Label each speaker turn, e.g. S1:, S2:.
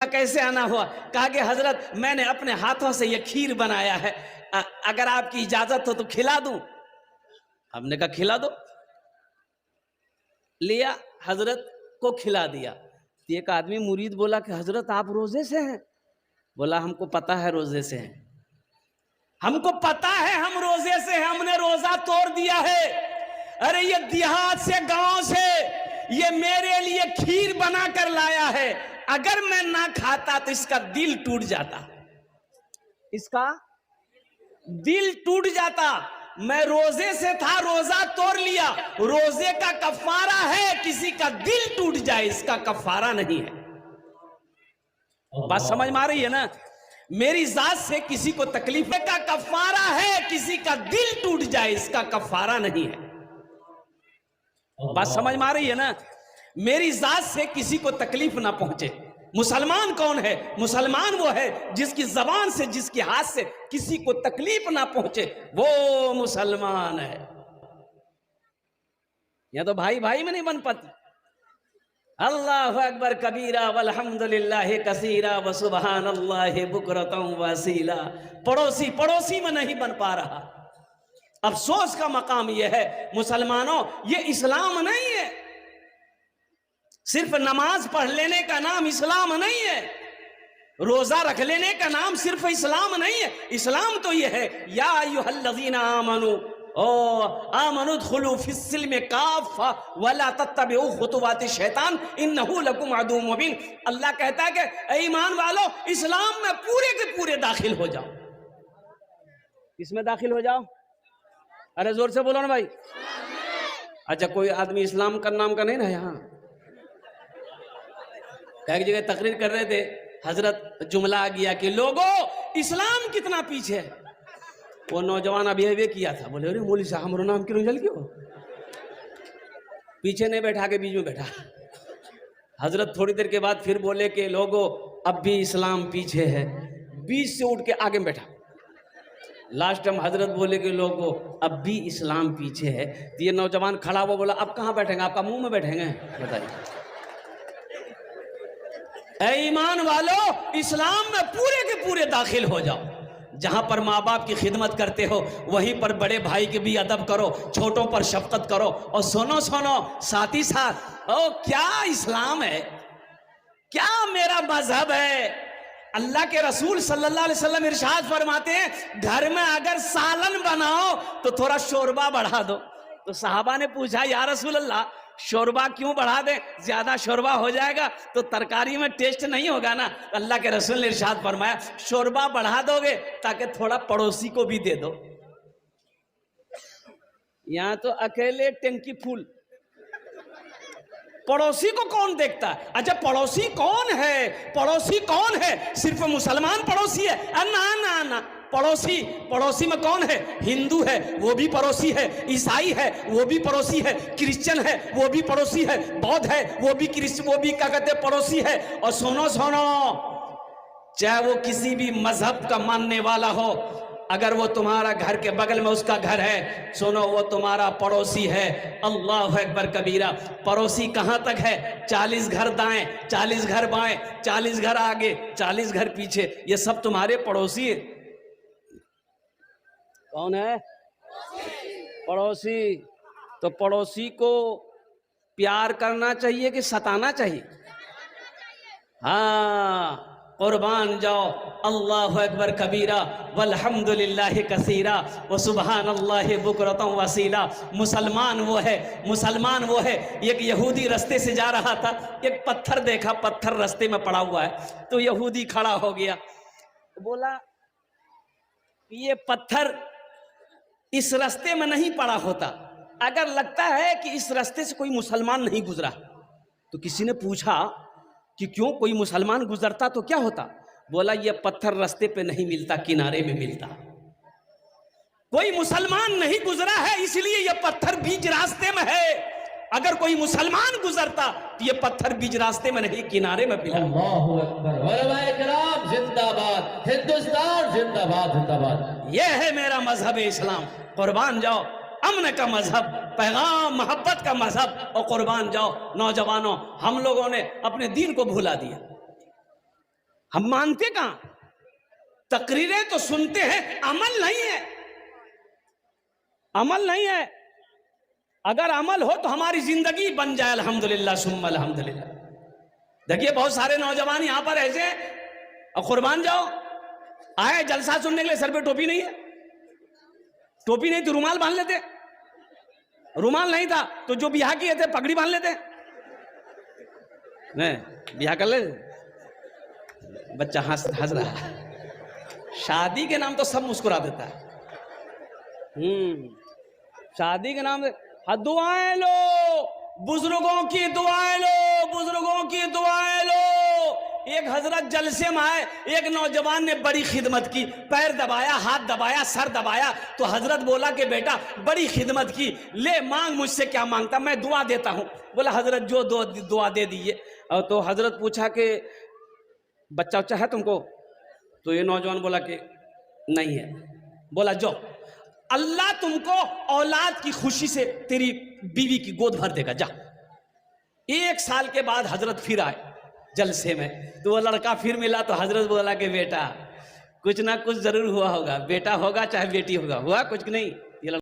S1: कैसे आना हुआ? कहा कि हजरत मैंने अपने हाथों से ये खीर बनाया है, अगर आपकी इजाजत हो तो खिला दूं। हमने कहा खिला दो। लिया, हजरत को खिला दिया। एक आदमी मुरीद बोला कि हजरत आप रोजे से हैं? बोला हमको पता है रोजे से हैं, हमको पता है हम रोजे से हैं, हमने रोजा तोड़ दिया है। अरे ये देहात से, गांव से ये मेरे लिए खीर बना कर लाया है, अगर मैं ना खाता तो इसका दिल टूट जाता, इसका दिल टूट जाता। मैं रोजे से था, रोजा तोड़ लिया, रोजे का कफारा है किसी का दिल टूट जाए, इसका कफारा नहीं है। बात समझ में आ रही है ना? मेरी जात से किसी को तकलीफ का कफारा है, किसी का दिल टूट जाए इसका कफारा नहीं है। बात समझ में आ रही है ना? मेरी जात से किसी को तकलीफ ना पहुंचे। मुसलमान कौन है? मुसलमान वो है जिसकी जबान से, जिसके हाथ से किसी को तकलीफ ना पहुंचे, वो मुसलमान है। या तो भाई भाई में नहीं बन पाती। अल्लाहु अकबर कबीरा वल्हम्दुलिल्लाह कसीरा व सुबहानल्लाहि बुकरतम व असीला। पड़ोसी पड़ोसी में नहीं बन पा रहा। अफसोस का मकाम यह है मुसलमानों, ये इस्लाम नहीं है। सिर्फ नमाज पढ़ लेने का नाम इस्लाम नहीं है, रोजा रख लेने का नाम सिर्फ इस्लाम नहीं है। इस्लाम तो यह है या अय्युहल्लज़ीना आमनू आमनू दुखुलू फिस्सिल्मि काफ़ा वला तत्तबिउ खुतुवाति शैतान इन्नहु लकुम अदुव्वुम मुबीन। अल्लाह कहता है कि ईमान वालों, इस्लाम में पूरे के पूरे दाखिल हो जाओ। इसमें दाखिल हो जाओ। अरे जोर से बोलो ना भाई। अच्छा, कोई आदमी इस्लाम का नाम का नहीं ना यहाँ? एक जगह तकरीर कर रहे थे, हजरत जुमला आ गया कि लोगों इस्लाम कितना पीछे है। वो नौजवान अभी अभी किया था, बोले अरे मौलवी साहब हमारा नाम क्यों जल क्यों? पीछे नहीं बैठा के बीच में बैठा। हजरत थोड़ी देर के बाद फिर बोले कि लोगों अब भी इस्लाम पीछे है, बीच से उठ के आगे में बैठा। लास्ट टाइम हजरत बोले कि लोगों अब भी इस्लाम पीछे है। तो ये नौजवान खड़ा हुआ बोला अब कहाँ बैठेंगे? आपका मुंह में बैठेंगे? बताइए। ईमान वालों, इस्लाम में पूरे के पूरे दाखिल हो जाओ। जहां पर माँ बाप की खिदमत करते हो वहीं पर बड़े भाई की भी अदब करो, छोटों पर शफकत करो। और सुनो सुनो साथ ही साथ, ओ क्या इस्लाम है, क्या मेरा मजहब है। अल्लाह के रसूल सल्लल्लाहु अलैहि वसल्लम इरशाद फरमाते हैं घर में अगर सालन बनाओ तो थोड़ा शोरबा बढ़ा दो। तो सहाबा ने पूछा या रसूल अल्लाह शोरबा क्यों बढ़ा दें, ज्यादा शोरबा हो जाएगा तो तरकारी में टेस्ट नहीं होगा ना। अल्लाह के रसूल ने इरशाद फरमाया शोरबा बढ़ा दोगे ताकि थोड़ा पड़ोसी को भी दे दो। यहां तो अकेले टंकी फूल, पड़ोसी को कौन देखता है? अच्छा पड़ोसी कौन है? पड़ोसी कौन है? सिर्फ मुसलमान पड़ोसी है? ना ना ना, पड़ोसी में कौन है? हिंदू है वो भी पड़ोसी है, ईसाई है वो भी पड़ोसी है, क्रिश्चियन है वो भी पड़ोसी है, बौद्ध है वो भी क्या कहते हैं पड़ोसी है। और सुनो सुनो, चाहे वो किसी भी मजहब का मानने वाला हो, अगर वो तुम्हारा घर के बगल में उसका घर है, सुनो वो तुम्हारा पड़ोसी है। अल्लाह अकबर कबीरा। पड़ोसी कहां तक है? 40 घर दाएं, 40 घर बाएं, 40 घर आगे, 40 घर पीछे, ये सब तुम्हारे पड़ोसी है। कौन है? पड़ोसी। तो पड़ोसी को प्यार करना चाहिए कि सताना चाहिए? हाँ, कुर्बान जाओ। अल्लाहु अकबर कबीरा वल्हम्दुलिल्लाहि कसीरा व सुबहानल्लाहि बुकरतम वसीला। मुसलमान वो है। एक यहूदी रास्ते से जा रहा था, एक पत्थर देखा, पत्थर रास्ते में पड़ा हुआ है। तो यहूदी खड़ा हो गया, बोला ये पत्थर इस रास्ते में नहीं पड़ा होता, अगर लगता है कि इस रास्ते से कोई मुसलमान नहीं गुजरा। तो किसी ने पूछा कि क्यों, कोई मुसलमान गुजरता तो क्या होता? बोला ये पत्थर रास्ते पे नहीं मिलता, किनारे में मिलता। कोई मुसलमान नहीं गुजरा है इसलिए ये पत्थर बीच रास्ते में है। अगर कोई मुसलमान गुजरता तो ये पत्थर बीच रास्ते में नहीं, किनारे में मिला।
S2: अल्लाहु अकबर। उलमाए किराम जिंदाबाद, हिंदुस्तान जिंदाबाद जिंदाबाद।
S1: ये है मेरा मजहब इस्लाम। कुर्बान जाओ, अमन का मजहब, पैगाम मोहब्बत का मजहब। और कुर्बान जाओ नौजवानों, हम लोगों ने अपने दीन को भुला दिया। हम मानते कहां, तकरीरें तो सुनते हैं, अमल नहीं है, अमल नहीं है। अगर अमल हो तो हमारी जिंदगी बन जाए अल्हम्दुलिल्लाह सुम्मा अल्हम्दुलिल्लाह। देखिए बहुत सारे नौजवान यहां पर ऐसे हैं, और कुर्बान जाओ, आए जलसा सुनने के लिए, सर पे टोपी नहीं है, टोपी नहीं तो रुमाल बांध लेते, रुमाल नहीं था तो जो ब्याह किए थे पगड़ी बांध लेते, नहीं ब्याह कर लेते। बच्चा हंस रहा, शादी के नाम तो सब मुस्कुरा देता है। शादी के नाम से दुआएं लो, बुजुर्गों की दुआएं लो, बुजुर्गों की दुआएं लो। एक हजरत जलसे में आए, एक नौजवान ने बड़ी खिदमत की, पैर दबाया, हाथ दबाया, सर दबाया, तो हजरत बोला कि बेटा बड़ी खिदमत की, ले मांग मुझसे क्या मांगता, मैं दुआ देता हूं। बोला हजरत जो दुआ दे दीजिए। और तो हजरत पूछा कि बच्चा उच्चा है तुमको? तो ये नौजवान बोला कि नहीं है। बोला जो अल्लाह तुमको औलाद की खुशी से तेरी बीवी की गोद भर देगा, जा। 1 साल के बाद हजरत फिर आए जलसे में, तो वो लड़का फिर मिला, तो हजरत बोला कि बेटा कुछ ना कुछ जरूर हुआ होगा, बेटा होगा चाहे बेटी होगा, हुआ कुछ नहीं।